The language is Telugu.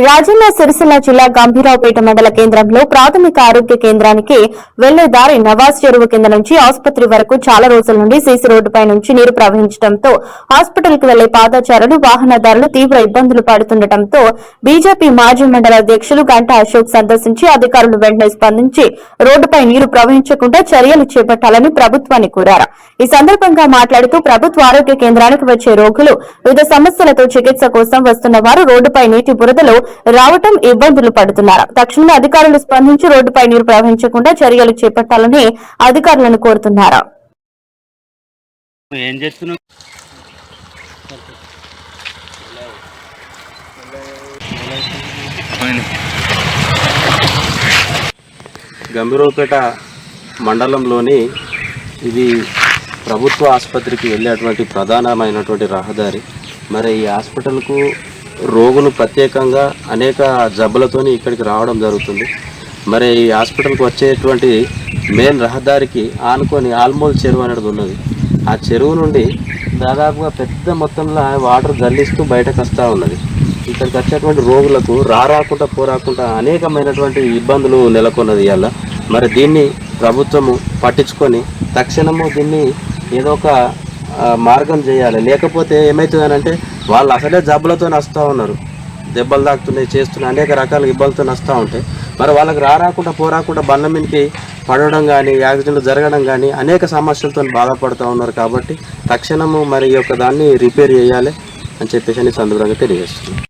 రాజన్న సిరిసిల్ల జిల్లా గంభీరావుపేట మండల కేంద్రంలో ప్రాథమిక ఆరోగ్య కేంద్రానికి వెళ్లే దారి నవాజ్ చెరువు కింద నుంచి ఆసుపత్రి వరకు చాలా రోజుల నుండి సీసీ రోడ్డుపై నుంచి నీరు ప్రవహించడంతో హాస్పిటల్ కు వెళ్లే పాదచారులు వాహనదారులు తీవ్ర ఇబ్బందులు పడుతుండటంతో బీజేపీ మాజీ మండల అధ్యక్షులు గంటా అశోక్ సందర్శించి అధికారులు వెంటనే స్పందించి రోడ్డుపై నీరు ప్రవహించకుండా చర్యలు చేపట్టాలని ప్రభుత్వాన్ని కోరారు. ఈ సందర్భంగా మాట్లాడుతూ ప్రభుత్వ ఆరోగ్య కేంద్రానికి వచ్చే రోగులు వివిధ సమస్యలతో చికిత్స కోసం వస్తున్న వారు రోడ్డుపై నీటి బురదలో రావటం ఇబ్బందులు పడుతున్నారు. తక్షణమే అధికారులు స్పందించి రోడ్డుపై నీరు ప్రవహించకుండా చర్యలు చేపట్టాలని అధికారులను కోరుతున్నారు. గంభీరావుపేట మండలంలోని ఇది ప్రభుత్వ ఆసుపత్రికి వెళ్ళేటువంటి ప్రధానమైనటువంటి రహదారి. మరి ఈ హాస్పిటల్కు రోగులు ప్రత్యేకంగా అనేక జబ్బులతోని ఇక్కడికి రావడం జరుగుతుంది. మరి ఈ హాస్పిటల్కి వచ్చేటువంటి మెయిన్ రహదారికి ఆనుకొని ఆల్మోల్ చెరువు అనేది ఉన్నది. ఆ చెరువు నుండి దాదాపుగా పెద్ద మొత్తంలో వాటర్ గల్లిస్తూ బయటకు వస్తూ ఉన్నది. ఇక్కడికి వచ్చేటువంటి రోగులకు రాకుండా పోరాకుండా అనేకమైనటువంటి ఇబ్బందులు నెలకొన్నది. ఇవాళ మరి దీన్ని ప్రభుత్వము పట్టించుకొని తక్షణము దీన్ని ఏదో ఒక మార్గం చేయాలి. లేకపోతే ఏమవుతుందనంటే వాళ్ళు అసలే జబ్బులతో వస్తూ ఉన్నారు, దెబ్బలు తాకుతున్నాయి, చేస్తున్నాయి, అనేక రకాల ఇబ్బందులతో వస్తూ ఉంటాయి. మరి వాళ్ళకి రాకుండా పోరాకుండా బండ్ల మీదకి పడడం కానీ యాక్సిడెంట్లు జరగడం కానీ అనేక సమస్యలతో బాధపడుతూ ఉన్నారు. కాబట్టి తక్షణము మరి ఈ యొక్క దాన్ని రిపేర్ చేయాలి అని చెప్పేసి సందర్భంగా తెలియజేస్తున్నాను.